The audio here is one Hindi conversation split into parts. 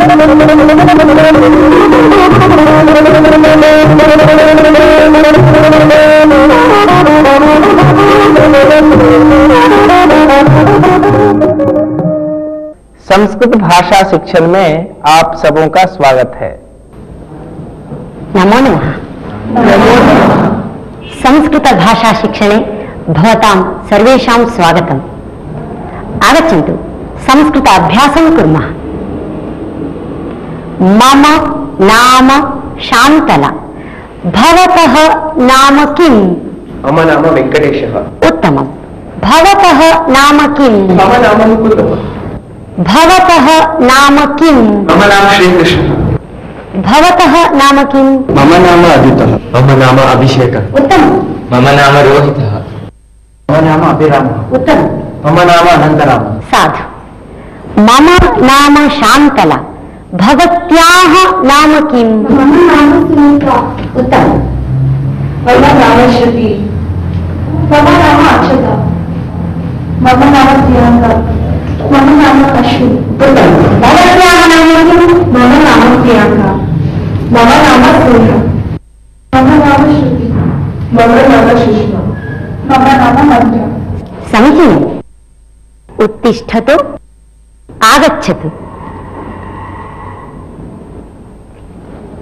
संस्कृत भाषा शिक्षण में आप सबों का स्वागत है। नमो नमः। संस्कृत भाषा शिक्षणे भवतां सर्वेषां स्वागतम्। आगच्छन्तु संस्कृत अभ्यासं कुर्मः। मम नाम शान्तला। भवतः नाम किम्? मम नाम वेंकटेशः। उत्तमम्। भवतः नाम किम्? मम नाम मुकुन्दः। भवतः नाम किम्? मम नाम श्रीकृष्णः। भवतः नाम किम्? मम नाम अदितः। मम नाम अभिषेकः। उत्तमम्। मम नाम रोहितः। मम नाम अभिरामः। उत्तमम्। मम नाम अनन्तरामः। साधु। मम नाम शान्तला। भवत्याः नाम किम्? मम नाम सुनीता। उत्तमम्। मम नाम श्रुति। मम नाम अक्षता। मम नाम प्रियंका। मम नाम अश्विनी। उत्तमम्। भवत्याः नाम किम्? मम नाम प्रियंका। मम नाम सूर्या। मम नाम श्रुति। मम नाम सुषमा। मम नाम मन्त्रा। समीचीनम्। उत्तिष्ठतु, आगच्छतु,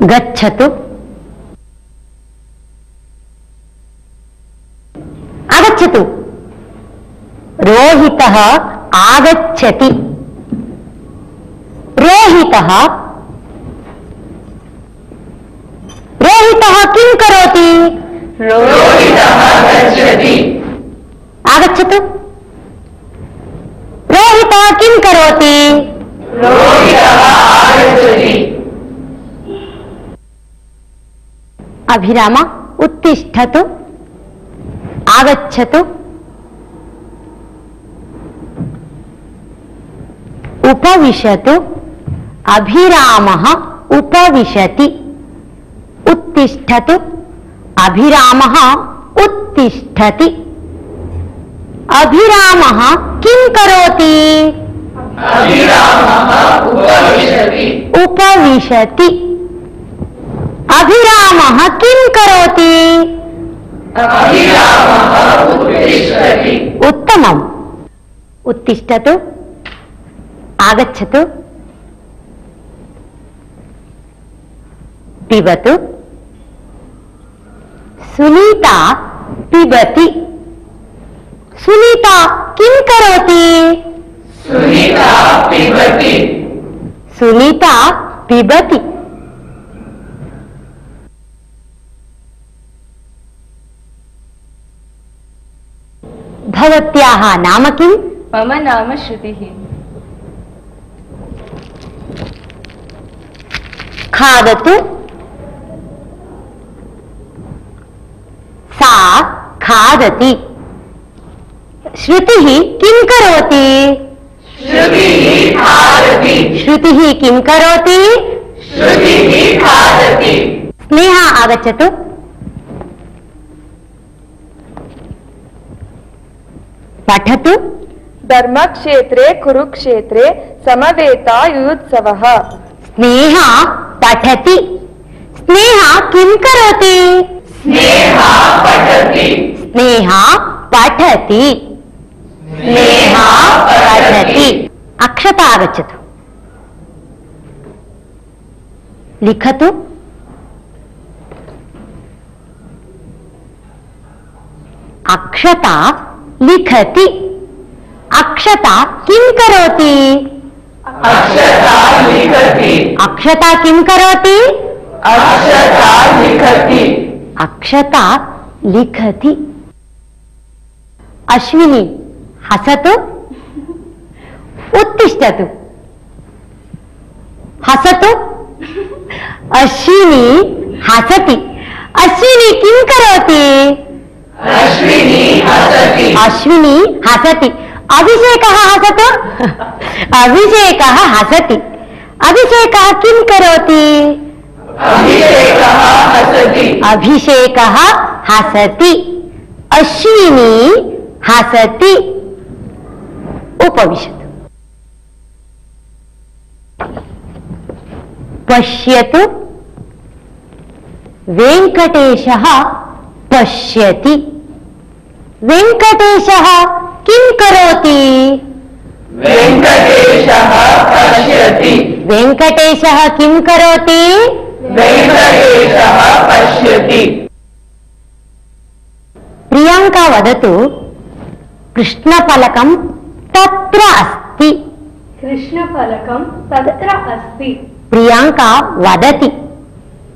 गच्छतु, आगच्छतु। रोहितः आगच्छति। रोहितः रोहितः किं करोति? रोहितः गच्छति। आगच्छतु। रोहितः किं करोति? रोहितः आगच्छति। अभिराम उत्तिष्ठतु, आगच्छतु, उपविशतु। अभिरामः उपविशति। उत्तिष्ठतु। अभिरामः उत्तिष्ठति। अभिरामः किं करोति? अभिरामः उपविशति। उपविशति। अभिरामः किं करोति? अभिरामः उत्तिष्ठति। उत्तमम्। उत्तिष्ठतु, आगच्छतु, पिबतु। सुनीता पिबति। सुनीता किं करोति? सुनीता पिबति। सुनीता पिबति। भवत्याः नाम किम्? मम नाम श्रुतिः। खादतु। सा खादति। श्रुतिः किं करोति? श्रुतिः खादति। श्रुतिः किं करोति? श्रुतिः खादति। स्नेहा आगच्छतु। पठतु। धर्मक्षेत्रे कुरुक्षेत्रे समवेता युयुत्सवः। स्नेहा पठति। स्नेहा किं करोति? स्नेहा पठति। स्नेहा पठति। स्नेहा पठति। अक्षता आगच्छतु। लिखतु। अक्षता लिखति। अक्षता किं करोति? अक्षता लिखति। अक्षता किं करोति? अक्षता लिखति। अक्षता लिखति। अश्विनी हसतु। उत्तिष्ठतु। हसतु। अश्विनी हसति। अश्विनी किं करोति? अश्विनी हसति। अश्विनी हसति। अभिषेकः हसतु। अभिषेकः हसति। अभिषेकः किं करोति? अभिषेकः हसति। अभिषेकः हसति। अश्विनी हसति। उपविशतु। पश्यतु वेंकटेशः पश्यति वेंकटेशः किं करोति वेंकटेशः पश्यति वेंकटेशः किं करोति वेंकटेशः पश्यति प्रियंका वदतु कृष्णफलकं तत्र अस्ति कृष्णफलकं तत्र अस्ति प्रियंका वदति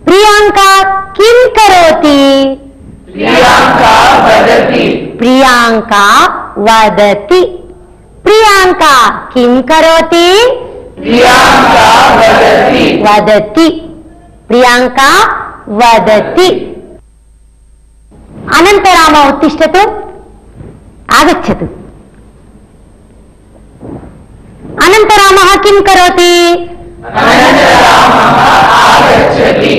प्रियंका किं करोति प्रियंका वदति प्रियंका वदति प्रियंका किं करोति प्रियंका वदति वदति प्रियंका वदति अनन्तराम उत्तिष्ठतु आगच्छतु अनन्तरामः किं करोति अनन्तरामः आगच्छति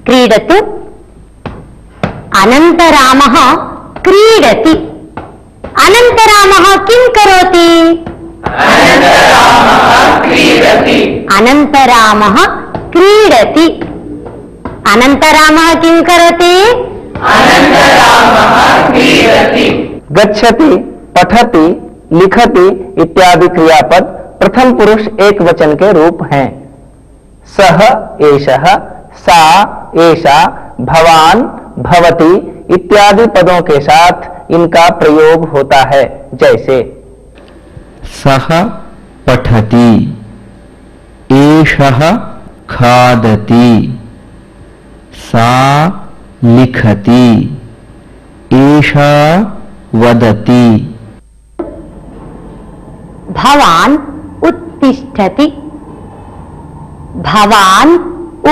क्रीडतु अनन्तरामः क्रीडति अनन्तरामः किं करोति अनन्तरामः क्रीडति अनन्तरामः क्रीडति अनन्तरामः किं करोति अनन्तरामः क्रीडति गच्छति पठति लिखति इत्यादि क्रियापद प्रथम पुरुष एक वचन के रूप हैं। सह एषः सा एषा भवान भवति इत्यादि पदों के साथ इनका प्रयोग होता है। जैसे सः पठति एषः खादति सा लिखति एषा वदति भवान् उत्तिष्ठति भवान्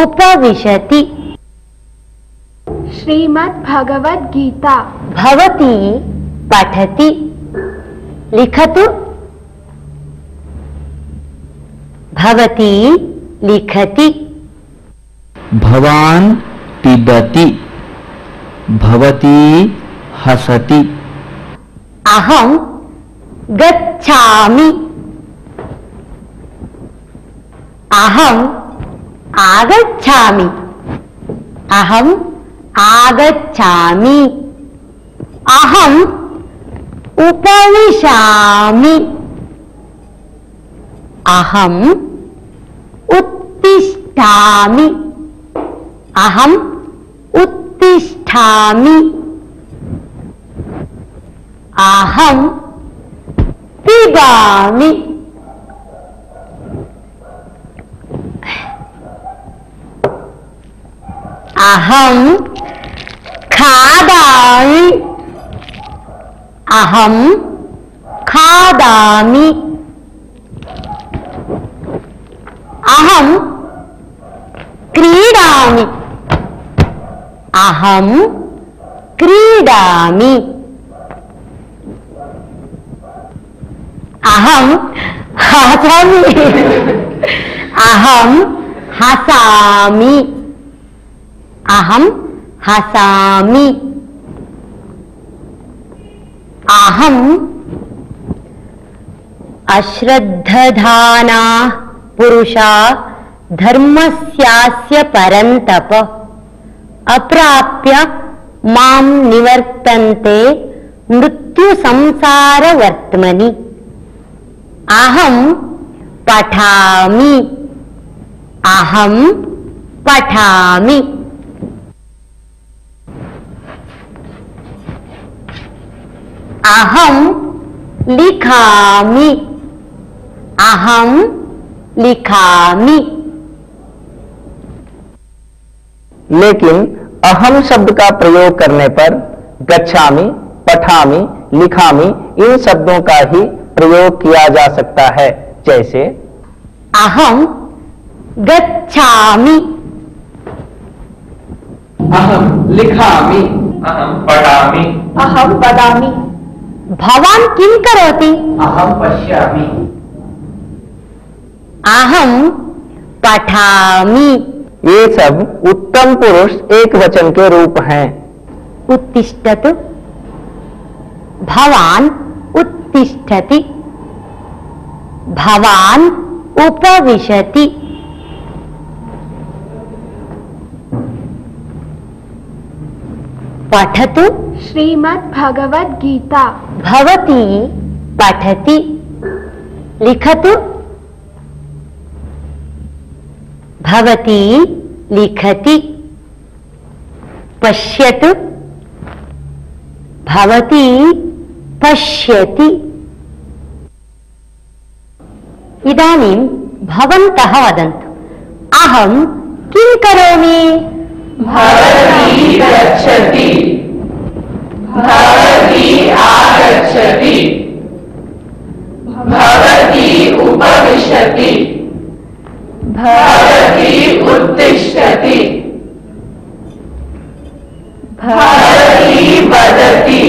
उपविशति श्रीमद्भगवद्गीता भवती पठति लिखतु भवती लिखति भवान् पिबति भवती हसति अहं गच्छामि अहम् आगच्छामि अहम् आगच्छामि अहम् उपविशामि अहम् उत्तिष्ठामि अहम् उत्तिष्ठामि अहं पिबामि अहं खादामि अहं खादामि अहं क्रीडामि अहं क्रीडामि अहं हसामि अहं हसामि अहं हसामि अहम् अश्रद्धधाना पुरुषा धर्मस्यास्य परन्तप अप्राप्य मां निवर्तन्ते मृत्यु संसार वर्त्मनि अहं पठामि अहं पठामि अहं लिखामि अहं लिखामि लेकिन अहम शब्द का प्रयोग करने पर गच्छामि पठामि लिखामि इन शब्दों का ही प्रयोग किया जा सकता है। जैसे अहं गच्छामि अहम लिखामि अहम पठामि अहं वदामि भवान् किं करोति अहम पश्यामि अहं पठामि ये सब उत्तम पुरुष एक वचन के रूप हैं। उत्तिष्ठतु भवान् उत्तिष्ठति भवान् उपविशति पठतु श्रीमद्भगवद्गीता। भवती पठति। लिखतु भवती लिखति। पश्यतु भवती पश्यति। इदानीं भवन्तः वदन्तु अहं किं करोमि? भवती गच्छति। भवती आगच्छति। भवती उपविशति। भवती उत्तिष्ठति। भवती वदति।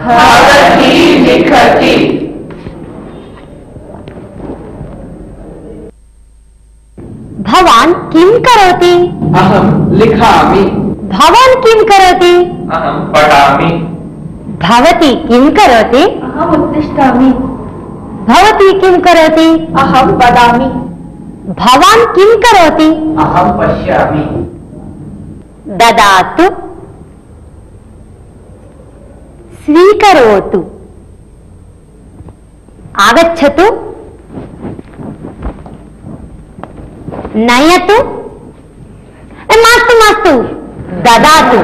भवती लिखति। भवान् किं करोति? अहं लिखामि। भवान् किं करोति? अहं पठामि। भवती किं करोति? अहम् उत्तिष्ठामि। भवती किं करोति? अहं वदामि। भवान् किं करोति? अहं पश्यामि। ददातु स्वीकरोतु। आगच्छतु नयतु। मास्तु मास्तु ददातु।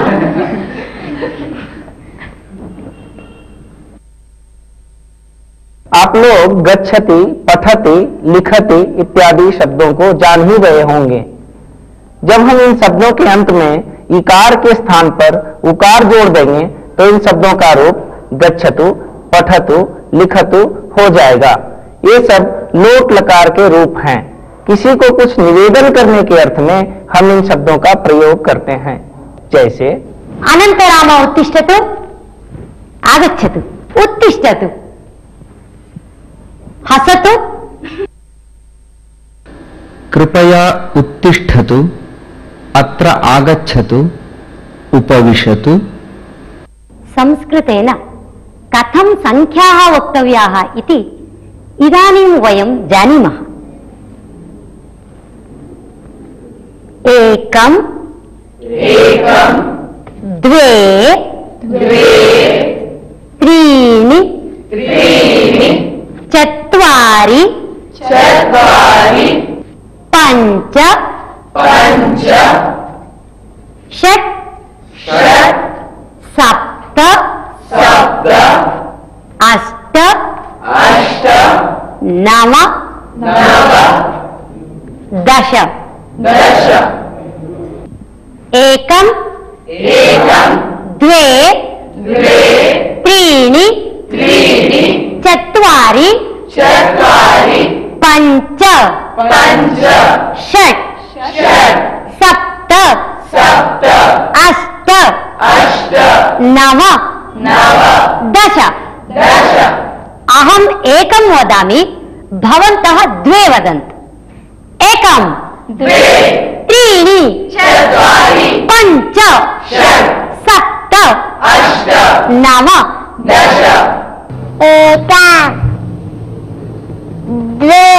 आप लोग गच्छति, पठति, लिखति इत्यादि शब्दों को जान ही गए होंगे। जब हम इन शब्दों के अंत में इकार के स्थान पर उकार जोड़ देंगे तो इन शब्दों का रूप गच्छतु, पठतु, लिखतु हो जाएगा। ये सब लोट लकार के रूप हैं। किसी को कुछ निवेदन करने के अर्थ में हम इन शब्दों का प्रयोग करते हैं। जैसे अनन्तराम उत्तिष्ठतु। आगच्छतु उत्तिष्ठतु। हसतु। कृपया उत्तिष्ठतु। अत्र आगच्छतु। उपविशतु। संस्कृतेन कथं संख्याः वक्तव्याः इति इदानीं वयं जानीमः। एकं द्वे त्रीणि चत्वारि पञ्च षट् सप्त अष्ट नव दश। एकं द्वे त्रीणि चत्वारि पञ्च षट् सप्त अष्ट नव दश। अहम् एकं वदामि, भवन्तः द्वे वदन्तु। एकं त्रीणि पञ्च सप्त नव एकं द्वे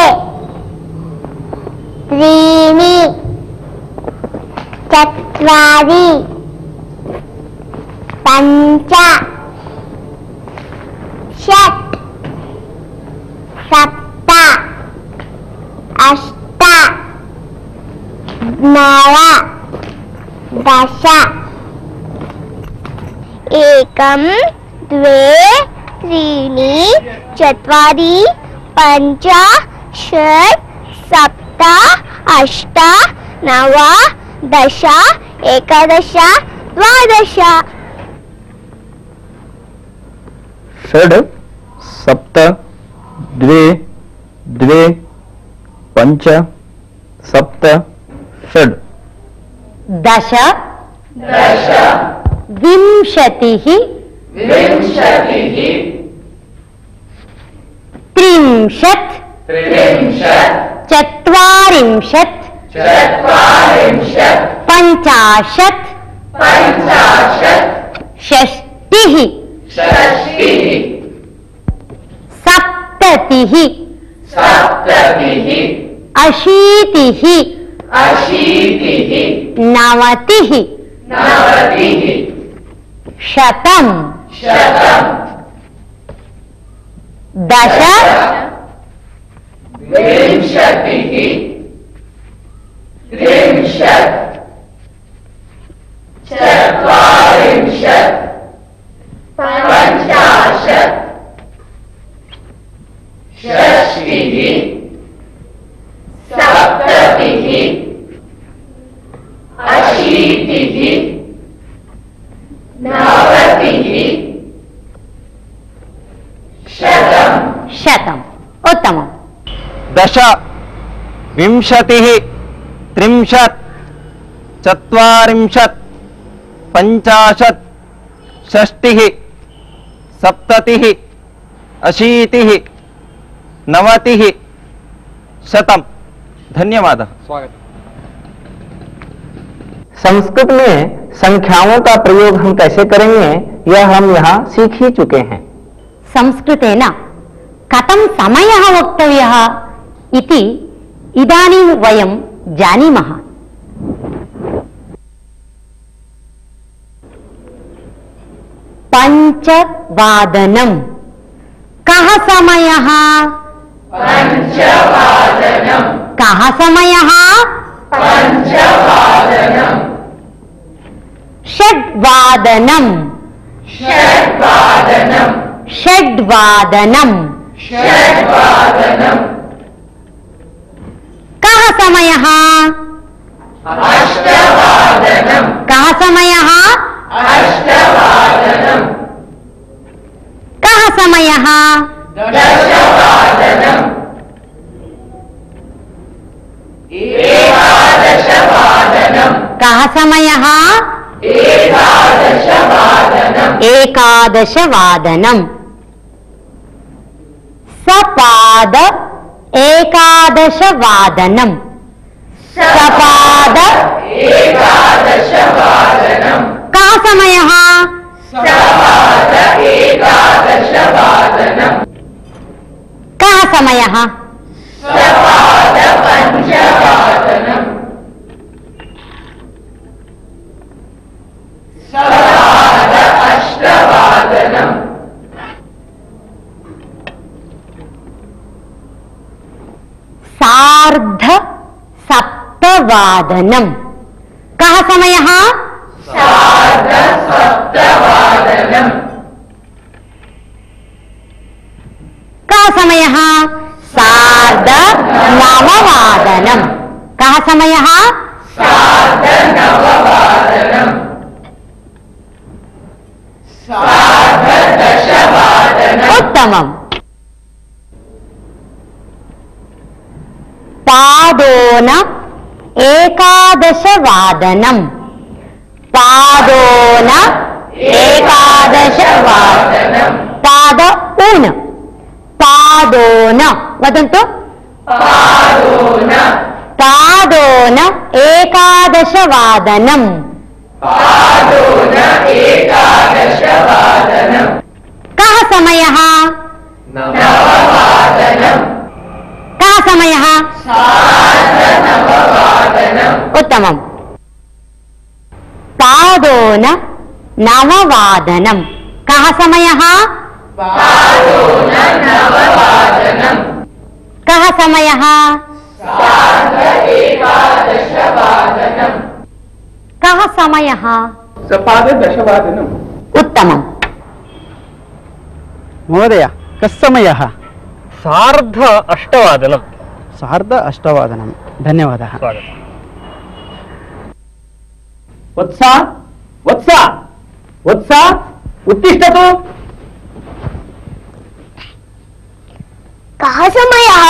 त्रीणि चत्वारि पञ्च षट् सप्त अष्ट नव दश। एकं द्वे त्रीणि चत्वारि पञ्च षट् सप्त अष्ट नव दश एकादश द्वादश। षड् सप्त द्वे द्वे पञ्च सप्त षड् दश विंशतिः त्रिंशत् चत्वारिंशत् पञ्चाशत् षष्टिः सप्ततिः अशीतिः नवतिः शतं दश शतम् उत्तमम् दश विंशतिः त्रिंशत् चत्वारिंशत् पञ्चाशत् षष्टिः सप्ततिः अशीतिः नवतिः शतम् धन्यवादः स्वागत संस्कृत में संख्याओं का प्रयोग हम कैसे करेंगे यह हम यहाँ सीख ही चुके हैं। संस्कृतेन कथं समयः वक्तव्यः इति इदानीं वयं जानीमः। पञ्चवादनं कः समयः? कः समयः? षड्वादनं षड्वादनं कः समयः? कः समयः? कः समयः? कः समयः? एकादशवादनम् सपाद एकादशवादनम् सपाद कः समयः? कः समयः? सार्ध सप्तवादनं कः समयः? कः समयः? सार्ध नववादनं कः समयः? उत्तमम् पादोन एकादशवादनं पादोन एकादशवादनं पाद ऊन पादोन वदन्तु पादोन एकादशवादनं कः समयः? कः समयः? उत्तमम् पादोन नववादनं कः समयः? कः समयः? कः समयः? सपाददशवादनम् उत्तमम् महोदय कः समयः? सार्ध अष्टवादनं सार्ध अष्टवादनं धन्यवादः वत्सा वत्सा वत्सा उत्तिष्ठतु। कः समयः?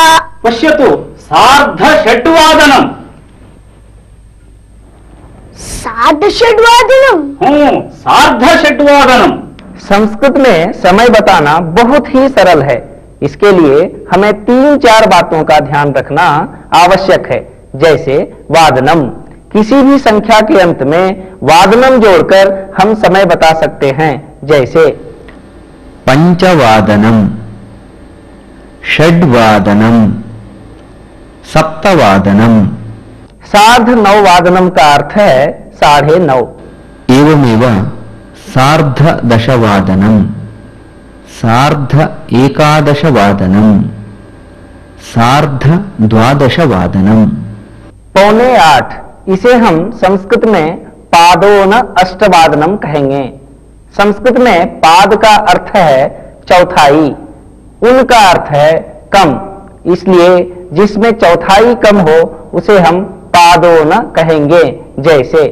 पश्यतु सार्धषड्वादनं सार्धषड्वादनं सार्धषड्वादनं। संस्कृत में समय बताना बहुत ही सरल है। इसके लिए हमें 3-4 बातों का ध्यान रखना आवश्यक है। जैसे वादनम, किसी भी संख्या के अंत में वादनम जोड़कर हम समय बता सकते हैं। जैसे पंचवादनम षड्वादनम सप्तवादनम सार्ध-9 का अर्थ है 9:30। एवमेव सार्ध-10 सार्ध-11 सार्ध-12 7:45। इसे हम संस्कृत में पादोन अष्टवादनम कहेंगे। संस्कृत में पाद का अर्थ है चौथाई, उनका अर्थ है कम, इसलिए जिसमें चौथाई कम हो उसे हम पादोन कहेंगे। जैसे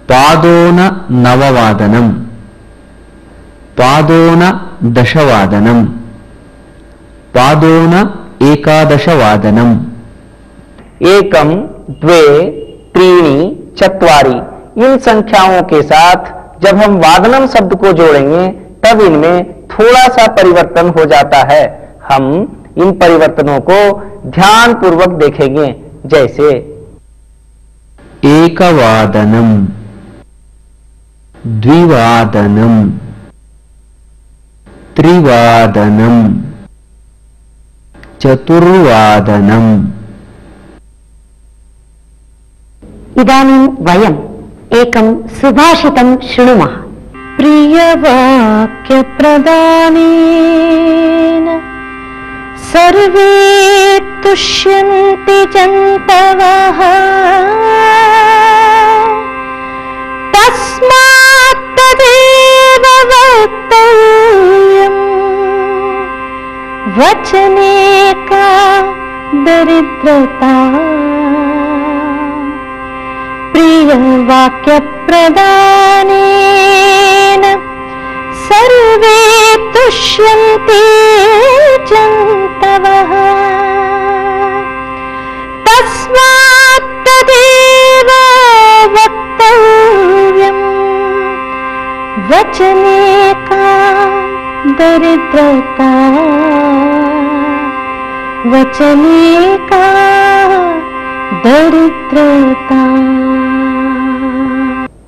पादोन 9 पादोन 10 पादोन 11 एकम, द्वे, त्रीणि, चत्वारि इन संख्याओं के साथ जब हम वादनम शब्द को जोड़ेंगे तब इनमें थोड़ा सा परिवर्तन हो जाता है। हम इन परिवर्तनों को ध्यान पूर्वक देखेंगे। जैसे एकवादनम, द्विवादनम, त्रिवादनम, चतुर्वादनम। इदानीं वयम् एकं सुभाषितं शृणुमः। प्रियवाक्यप्रदानेन सर्वे तुष्यन्ति जन्तवः तस्मात् तदेव वक्तव्यम् वचने का दरिद्रता। प्रियवाक्यप्रदानेन सर्वे तुष्यन्ति जन्तवः तस्मात् तदेव वक्तव्यम् वचने का दरिद्रता। वचने का दरिद्रता।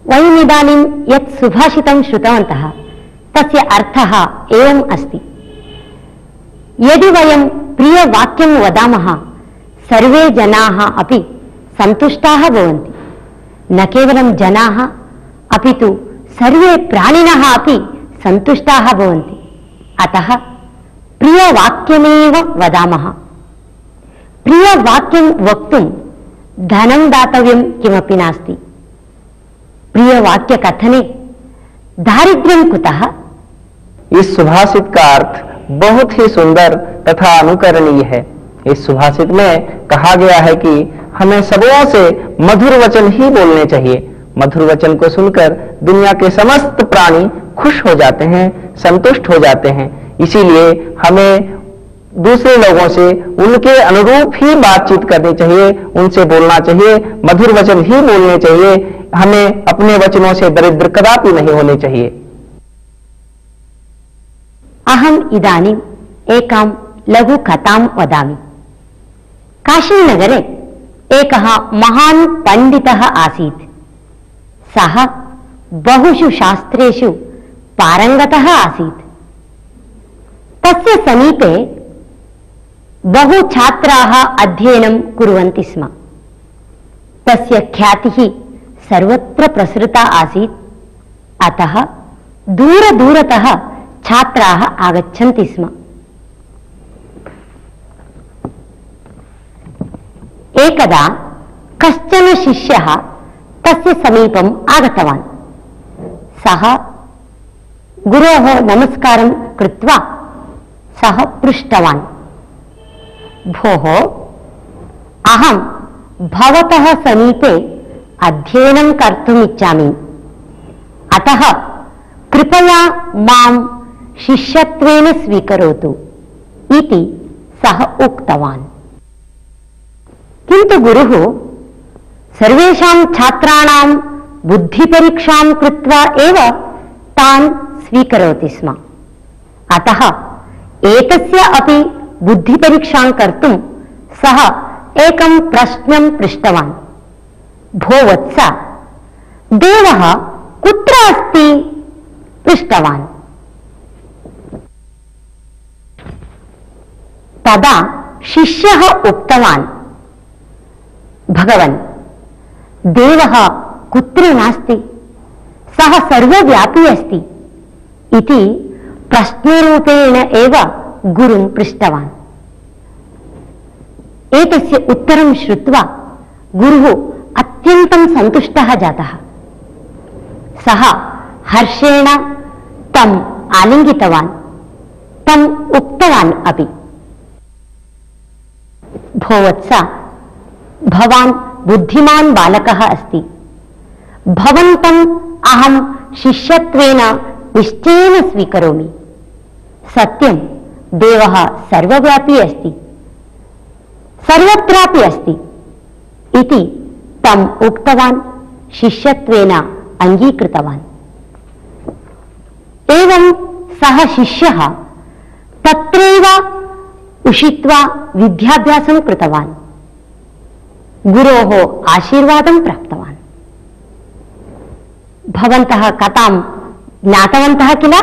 वयम् इदानीं यत् सुभाषितं श्रुतवन्तः तस्य अर्थः एवम् अस्ति। यदि वयं प्रियवाक्यं वदामः सर्वे जनाः अपि सन्तुष्टाः भवन्ति। न केवलं जनाः अपि तु सर्वे प्राणिनः अपि सन्तुष्टाः भवन्ति। अतः प्रियवाक्यमेव वदामः। प्रियवाक्यं वक्तुं धनं दातव्यं किमपि नास्ति। प्रियवाक्यकथने दारिद्र्यं कुतः? इस सुभाषित का अर्थ बहुत ही सुंदर तथा अनुकरणीय है। इस सुभाषित में कहा गया है कि हमें सबों से मधुर वचन ही बोलने चाहिए। मधुर वचन को सुनकर दुनिया के समस्त प्राणी खुश हो जाते हैं, संतुष्ट हो जाते हैं। इसीलिए हमें दूसरे लोगों से उनके अनुरूप ही बातचीत करनी चाहिए, उनसे बोलना चाहिए, मधुर वचन ही बोलने चाहिए। हमें अपने वचनों से दरिद्र कदापि नहीं होने चाहिए। अहम् इदानीम् एकां लघु कथां वदामि। काशीनगरे एकः महान् पण्डितः आसीत्। सः बहुषु शास्त्रेषु पारङ्गतः आसीत्। तस्य समीपे बहु छात्राः अध्ययनं कुर्वन्ति स्म। तस्य ख्यातिः सर्वत्र प्रसृता आसीत्। अतः दूरदूरतः छात्राः आगच्छन्ति स्म। एकदा कश्चन शिष्यः तस्य समीपम् आगतवान्। सः गुरोः नमस्कारं कृत्वा सः पृष्टवान्, भोः, अहं भवतः समीपे अध्ययनं कर्तुम् इच्छामि। अतः कृपया मां शिष्यत्वेन स्वीकरोतु इति सः उक्तवान्। किन्तु गुरुः सर्वेषां छात्राणां बुद्धिपरीक्षां कृत्वा एव तान् स्वीकरोति स्म। अतः एतस्य अपि बुद्धिपरीक्षां कर्तुं सः एकं प्रश्नं पृष्टवान्, भो वत्स, देवः कुत्र अस्ति? पृष्टवान्। तदा शिष्यः उक्तवान्, भगवन्, देवः कुत्र नास्ति, सः सर्वव्यापी अस्ति इति प्रश्नरूपेण एव गुरुं पृष्टवान्। एतस्य उत्तरं श्रुत्वा गुरुः अत्यन्तं सन्तुष्टः जातः। सः हर्षेण तम् आलिङ्गितवान्, तम् उक्तवान् अपि, भो वत्स, भवान् बुद्धिमान् बालकः अस्ति, भवन्तम् अहं शिष्यत्वेन निश्चयेन स्वीकरोमि। सत्यं, देवः सर्वव्यापी अस्ति, सर्वत्रापि अस्ति इति तम् उक्तवान्, शिष्यत्वेन अङ्गीकृतवान्। एवं सः शिष्यः तत्रैव उषित्वा विद्याभ्यासं कृतवान्, गुरोः आशीर्वादं प्राप्तवान्। भवन्तः कथां ज्ञातवन्तः किल?